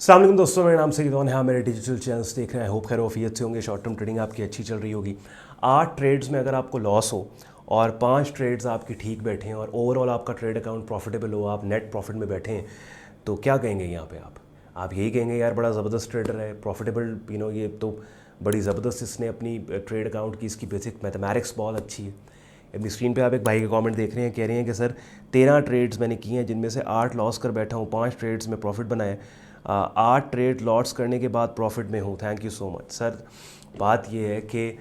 अस्सलाम वालेकुम दोस्तों, मेरा नाम सईद है। मेरे डिजिटल चैनल्स देख रहे हैं। होप खैर वफियत से होंगे। शॉर्ट टर्म ट्रेडिंग आपकी अच्छी चल रही होगी। 8 ट्रेड्स में अगर आपको लॉस हो और 5 ट्रेड्स आपकी ठीक बैठे हैं और ओवरऑल आपका ट्रेड अकाउंट प्रॉफिटेबल हो, आप नेट प्रॉफिट में बैठे हैं, तो क्या कहेंगे यहाँ पे आप यही कहेंगे यार बड़ा ज़बरदस्त ट्रेडर है, प्रॉफिटेबल, ये तो बड़ी ज़बरदस्त इसने अपनी ट्रेड अकाउंट की, इसकी बेसिक मैथमेटिक्स बहुत अच्छी है। अपनी स्क्रीन पे आप एक भाई के कमेंट देख रहे हैं, कह रहे हैं कि सर 13 ट्रेड्स मैंने किए हैं जिनमें से 8 लॉस कर बैठा हूँ, 5 ट्रेड्स में प्रॉफिट बनाए, 8 ट्रेड लॉस करने के बाद प्रॉफिट में हूँ। Thank you so much sir. बात ये है कि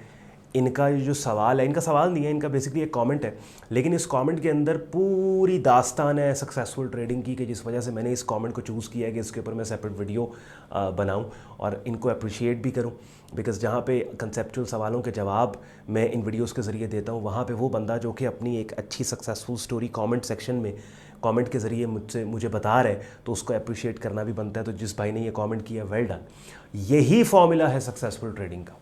इनका जो सवाल है, इनका सवाल नहीं है, इनका बेसिकली एक कमेंट है, लेकिन इस कमेंट के अंदर पूरी दास्तान है सक्सेसफुल ट्रेडिंग की, कि जिस वजह से मैंने इस कमेंट को चूज़ किया है कि इसके ऊपर मैं सेपरेट वीडियो बनाऊं और इनको अप्रिशिएट भी करूं। बिकॉज़ जहाँ पे कंसेप्चुअल सवालों के जवाब मैं इन वीडियोस के ज़रिए देता हूँ, वहाँ पे वो बंदा जो कि अपनी एक अच्छी सक्सेसफुल स्टोरी कमेंट सेक्शन में कमेंट के ज़रिए मुझे बता रहे, तो उसको अप्रिशिएट करना भी बनता है। तो जिस भाई ने ये कमेंट किया, वेल डन। यही फॉर्मूला है सक्सेसफुल ट्रेडिंग का।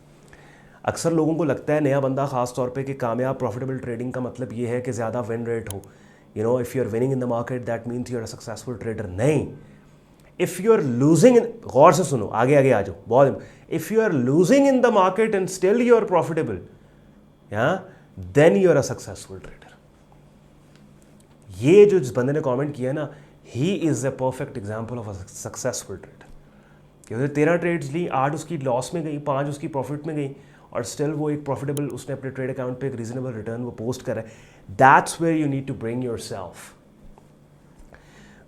अक्सर लोगों को लगता है, नया बंदा ख़ास तौर पे, कि कामयाब प्रॉफिटेबल ट्रेडिंग का मतलब ये है कि ज़्यादा विन रेट हो। If you are winning in the market that means you are a successful trader. नहीं, if you are losing in, गौर से सुनो, आगे आ जाओ, बहुत। If you are losing in the market and still you are profitable, then you are a successful trader. ये जो जिस बंदे ने कमेंट किया ना, he is a perfect example of a successful trader. क्योंकि 13 ट्रेड्स ली, 8 उसकी लॉस में गई, 5 उसकी प्रॉफिट में गई, और स्टिल वो एक प्रॉफिटेबल, उसने अपने ट्रेड अकाउंट पे एक रीजनेबल रिटर्न वो पोस्ट करा है। That's where you need to bring yourself.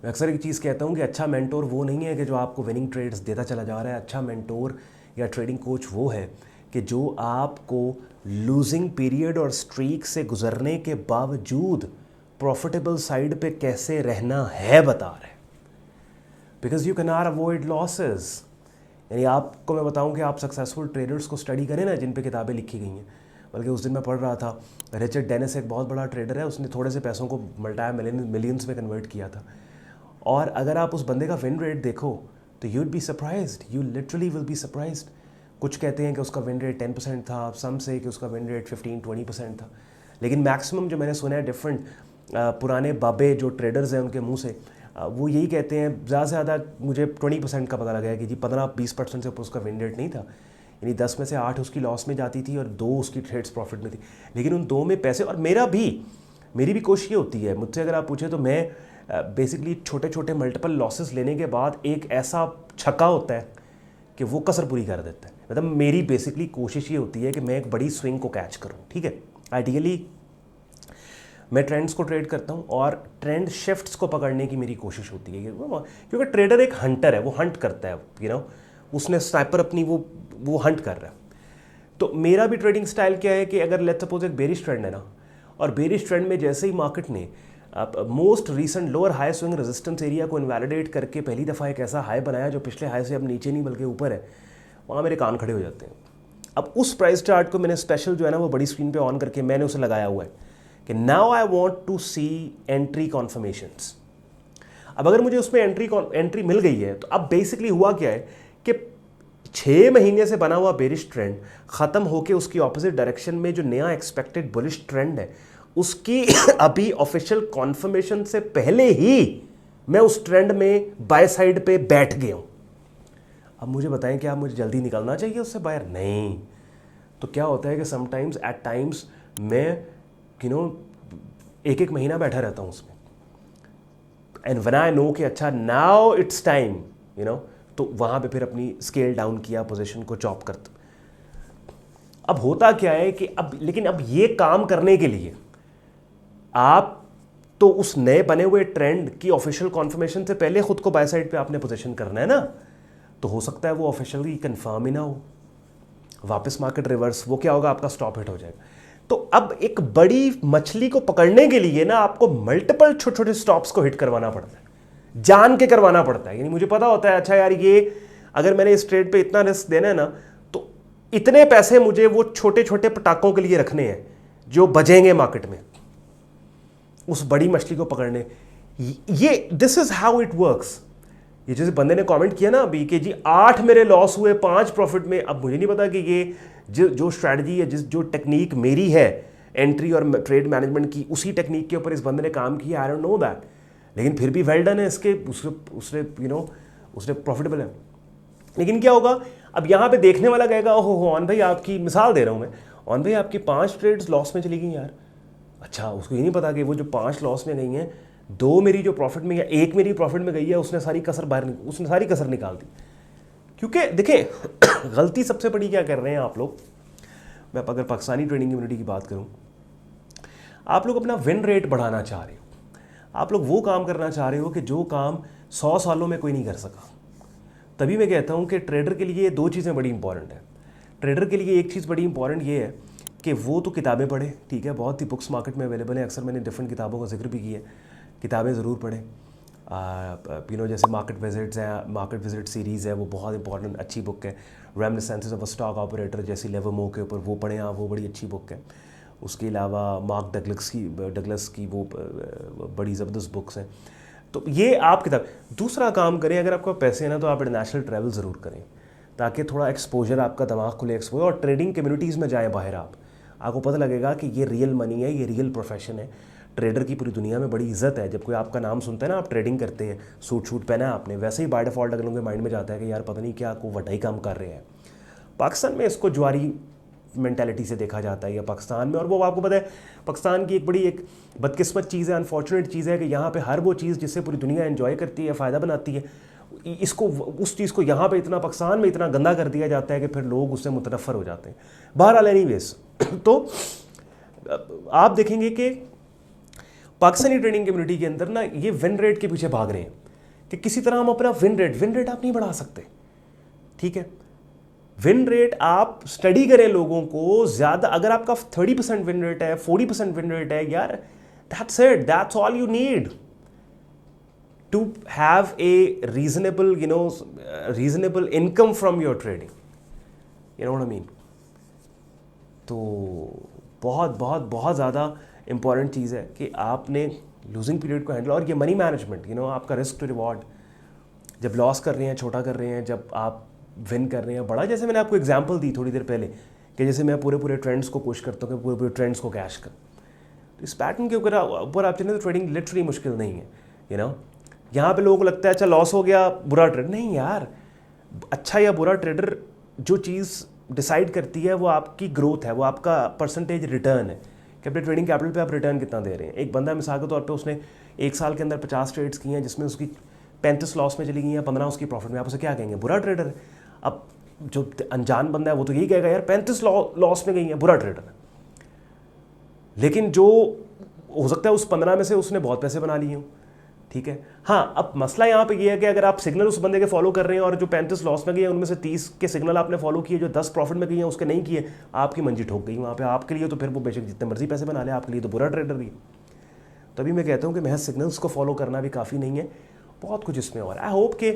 मैं अक्सर एक चीज़ कहता हूँ कि अच्छा मेंटोर वो नहीं है कि जो आपको विनिंग ट्रेड्स देता चला जा रहा है। अच्छा मेंटोर या ट्रेडिंग कोच वो है कि जो आपको लूजिंग पीरियड और स्ट्रीक से गुजरने के बावजूद प्रॉफिटेबल साइड पे कैसे रहना है बता रहे हैं। Because you can not avoid losses. यानी आपको मैं बताऊं कि आप सक्सेसफुल ट्रेडर्स को स्टडी करें ना, जिन पे किताबें लिखी गई हैं। बल्कि उस दिन मैं पढ़ रहा था, रिचर्ड डेनिस एक बहुत बड़ा ट्रेडर है, उसने थोड़े से पैसों को मल्टाई मिलियंस में कन्वर्ट किया था। और अगर आप उस बंदे का विन रेट देखो तो you will be surprised, you literally will be surprised. कुछ कहते हैं कि उसका विन रेट 10% था, सम से कि उसका विन रेट 15-20% था, लेकिन मैक्सिमम जो मैंने सुना है डिफरेंट पुराने बाबे जो ट्रेडर्स हैं उनके मुंह से, वो यही कहते हैं, ज़्यादा से ज़्यादा मुझे 20% का पता लगा है कि जी 15-20% से ऊपर उसका विन रेट नहीं था। यानी 10 में से 8 उसकी लॉस में जाती थी और 2 उसकी ट्रेड्स प्रॉफिट में थी। लेकिन उन 2 में पैसे, और मेरी भी कोशिश ये होती है, मुझसे अगर आप पूछे तो मैं बेसिकली छोटे छोटे मल्टीपल लॉसेस लेने के बाद एक ऐसा छक्का होता है कि वो कसर पूरी कर देता है। मतलब मेरी बेसिकली कोशिश ये होती है कि मैं एक बड़ी स्विंग को कैच करूँ। ठीक है, आइडियली मैं ट्रेंड्स को ट्रेड करता हूँ और ट्रेंड शिफ्ट्स को पकड़ने की मेरी कोशिश होती है, क्योंकि ट्रेडर एक हंटर है, वो हंट करता है, उसने स्नाइपर अपनी वो हंट कर रहा है। तो मेरा भी ट्रेडिंग स्टाइल क्या है कि अगर लेट्स सपोज एक बेरिश ट्रेंड है ना, और बेरिश ट्रेंड में जैसे ही मार्केट ने most recent lower high swing resistance area को इनवैलिडेट करके पहली दफ़ा एक ऐसा हाई बनाया जो पिछले हाई से अब नीचे नहीं बल्कि ऊपर है, वहाँ मेरे कान खड़े हो जाते हैं। अब उस प्राइस चार्ट को मैंने स्पेशल जो है ना वो बड़ी स्क्रीन पे ऑन करके मैंने उसे लगाया हुआ है कि now I want to see entry confirmations. अब अगर मुझे उसमें एंट्री मिल गई है, तो अब बेसिकली हुआ क्या है कि 6 महीने से बना हुआ बेरिश ट्रेंड ख़त्म होकर उसकी ऑपोजिट डायरेक्शन में जो नया एक्सपेक्टेड बुलिश ट्रेंड है, उसकी अभी ऑफिशियल कॉन्फर्मेशन से पहले ही मैं उस ट्रेंड में बाय साइड पे बैठ गया हूं। अब मुझे बताएं कि आप मुझे जल्दी निकलना चाहिए उससे बाहर? नहीं। तो क्या होता है कि समटाइम्स एट टाइम्स मैं एक महीना बैठा रहता हूं उसमें, एंड व्हेन आई नो कि अच्छा नाउ इट्स टाइम, तो वहां पे फिर अपनी स्केल डाउन किया, पोजीशन को चॉप करता। अब होता क्या है कि लेकिन अब ये काम करने के लिए आप तो उस नए बने हुए ट्रेंड की ऑफिशियल कॉन्फर्मेशन से पहले खुद को बाय साइड पे आपने पोजीशन करना है ना। तो हो सकता है वो ऑफिशियली कंफर्म ही ना हो, वापस मार्केट रिवर्स, वो क्या होगा, आपका स्टॉप हिट हो जाएगा। तो अब एक बड़ी मछली को पकड़ने के लिए ना आपको मल्टीपल छोटे छोटे स्टॉप्स को हिट करवाना पड़ता है, जान के करवाना पड़ता है। यानी मुझे पता होता है अच्छा यार, ये अगर मैंने इस ट्रेड पे इतना रिस्क देना है ना, तो इतने पैसे मुझे वो छोटे छोटे पटाखों के लिए रखने हैं जो बजेंगे मार्केट में, उस बड़ी मछली को पकड़ने। ये this is how it works. ये जैसे बंदे ने कमेंट किया ना अभी कि जी 8 मेरे लॉस हुए, 5 प्रॉफिट में। अब मुझे नहीं पता कि ये जो स्ट्रैटेजी है, जो टेक्निक मेरी है एंट्री और ट्रेड मैनेजमेंट की, उसी टेक्निक के ऊपर इस बंदे ने काम किया। आई डोंट नो दैट, लेकिन फिर भी वेल डन है इसके। उसने उसने प्रॉफिटेबल है। लेकिन क्या होगा, अब यहाँ पे देखने वाला कहेगा ओहो ऑन भाई, आपकी मिसाल दे रहा हूँ मैं, ऑन भाई आपकी 5 ट्रेड्स लॉस में चली गई यार। अच्छा, उसको ये नहीं पता कि वो जो 5 लॉस में गई हैं, 2 मेरी जो प्रॉफिट में या 1 मेरी प्रॉफिट में गई है, उसने सारी कसर निकाल दी। क्योंकि देखिए गलती सबसे बड़ी क्या कर रहे हैं आप लोग, मैं अगर पाकिस्तानी ट्रेडिंग कम्युनिटी की बात करूं, आप लोग अपना विन रेट बढ़ाना चाह रहे हो, आप लोग वो काम करना चाह रहे हो कि जो काम 100 सालों में कोई नहीं कर सका। तभी मैं कहता हूं कि ट्रेडर के लिए 2 चीज़ें बड़ी इंपॉर्टेंट है। ट्रेडर के लिए एक चीज़ बड़ी इंपॉर्टेंट ये है कि वो तो किताबें पढ़े, ठीक है, बहुत ही बुक्स मार्केट में अवेलेबल हैं, अक्सर मैंने डिफरेंट किताबों का जिक्र भी किया है, किताबें ज़रूर पढ़ें। जैसे मार्केट विजिट्स हैं, मार्केट विजिट सीरीज़ है, वो बहुत इंपॉर्टेंट अच्छी बुक है। Reminiscences of a stock operator जैसी लिवरमो के ऊपर वो पढ़ें आप, वो बड़ी अच्छी बुक है। उसके अलावा मार्क डगलस की वो बड़ी ज़बरदस्त बुक्स हैं। तो ये आप किताब। दूसरा काम करें, अगर आपके पास पैसे हैं ना, तो आप इंटरनेशनल ट्रैवल ज़रूर करें, ताकि थोड़ा एक्सपोजर, आपका दिमाग खुले, एक्सपोजर, और ट्रेडिंग कम्युनिटीज़ में जाएँ बाहर, आपको पता लगेगा कि ये रियल मनी है, ये रियल प्रोफेशन है। ट्रेडर की पूरी दुनिया में बड़ी इज्जत है। जब कोई आपका नाम सुनता है ना, आप ट्रेडिंग करते हैं, सूट शूट पहना है आपने, वैसे ही बाय डिफ़ॉल्ट अगलों के माइंड में जाता है कि यार पता नहीं क्या को वड्डा ही काम कर रहे हैं। पाकिस्तान में इसको ज्वारी मेंटालिटी से देखा जाता है, या पाकिस्तान में, और वो आपको पता है पाकिस्तान की एक बदकिस्मत चीज़ है, अनफॉर्चुनेट चीज़ है कि यहाँ पे हर वो चीज़ जिससे पूरी दुनिया एंजॉय करती है, फ़ायदा बनाती है, इसको उस चीज़ को यहाँ पे इतना, पाकिस्तान में इतना गंदा कर दिया जाता है कि फिर लोग उससे मुतनफ़र हो जाते हैं। बहरहाल एनीवेज, तो आप देखेंगे कि पाकिस्तानी ट्रेडिंग कम्युनिटी के अंदर ना ये विन रेट के पीछे भाग रहे हैं कि किसी तरह हम अपना विन रेट आप नहीं बढ़ा सकते, ठीक है। विन रेट आप स्टडी करें लोगों को ज़्यादा, अगर आपका 30% विन रेट है, 40% विन रेट है यार, that's it, that's all you need to have a reasonable income from your trading, you know what I mean. तो बहुत बहुत बहुत ज़्यादा इंपॉर्टेंट चीज़ है कि आपने लूजिंग पीरियड को हैंडल, और ये मनी मैनेजमेंट, आपका रिस्क टू रिवॉर्ड, जब लॉस कर रहे हैं छोटा कर रहे हैं, जब आप विन कर रहे हैं बड़ा। जैसे मैंने आपको एग्जांपल दी थोड़ी देर पहले कि जैसे मैं पूरे ट्रेंड्स को कोशिश करता हूँ कि पूरे ट्रेंड्स को कैश कर, तो इस पैटर्न के ऊपर आप चलें तो ट्रेडिंग लिटरली मुश्किल नहीं है, यहाँ पे लोगों को लगता है अच्छा लॉस हो गया, बुरा ट्रेड नहीं यार। अच्छा या बुरा ट्रेडर जो चीज़ डिसाइड करती है वो आपकी ग्रोथ है, वो आपका परसेंटेज रिटर्न है कि अपने ट्रेडिंग कैपिटल पे आप रिटर्न कितना दे रहे हैं। एक बंदा मिसाल के तौर पे उसने 1 साल के अंदर 50 ट्रेड्स की हैं, जिसमें उसकी 35 लॉस में चली गई हैं, 15 उसकी प्रॉफिट में, आप उसे क्या कहेंगे, बुरा ट्रेडर है। अब जो अनजान बंदा है वो तो यही कहेगा यार 35 लॉस में गई है, बुरा ट्रेडर है। लेकिन जो हो सकता है उस 15 में से उसने बहुत पैसे बना लिए हों, ठीक है। हाँ, अब मसला यहाँ पे ये है कि अगर आप सिग्नल उस बंदे के फॉलो कर रहे हैं और जो 35 लॉस में गए हैं उनमें से 30 के सिग्नल आपने फॉलो किए, जो 10 प्रॉफिट में गई हैं उसके नहीं किए, आपकी मंजी ठोक गई वहाँ पे आपके लिए। तो फिर वो बेशक जितने मर्जी पैसे बना ले, आपके लिए तो बुरा ट्रेडर भी है। तभी मैं कहता हूँ कि महज सिग्नल्स को फॉलो करना भी काफ़ी नहीं है, बहुत कुछ इसमें और। आई होप कि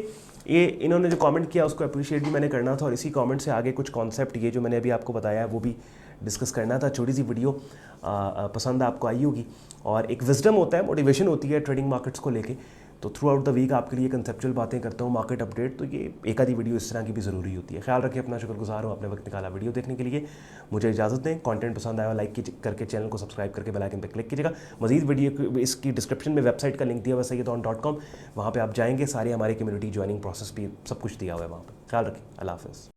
ये इन्होंने जो कमेंट किया उसको अप्रिशिएट भी मैंने करना था, और इसी कमेंट से आगे कुछ कॉन्सेप्ट ये जो मैंने अभी आपको बताया है वो भी डिस्कस करना था। छोटी सी वीडियो पसंद आपको आई होगी, और एक विजडम होता है, मोटिवेशन होती है ट्रेडिंग मार्केट्स को लेके। तो थ्रू आउट द वीक आपके लिए कंसेप्चुअल बातें करता हूँ, मार्केट अपडेट, तो ये एक आधी वीडियो इस तरह की भी ज़रूरी होती है। ख्याल रखिए अपना, शुक्रगुजार हूँ आपने वक्त निकाला वीडियो देखने के लिए। मुझे इजाज़त दें, कंटेंट पसंद आया लाइक करके चैनल को सब्सक्राइब करके बेल आइकन पर क्लिक कीजिएगा। मजीद वीडियो इसकी डिस्क्रिप्शन में वेबसाइट का लिंक दिया हुआ है sayyedon.com, वहाँ पर आप जाएंगे, सारे हमारे कम्युनिटी ज्वाइनिंग प्रोसेस भी सब कुछ दिया हुआ है वहाँ पर। ख्याल रखिए, अल्लाह हाफ़िज़।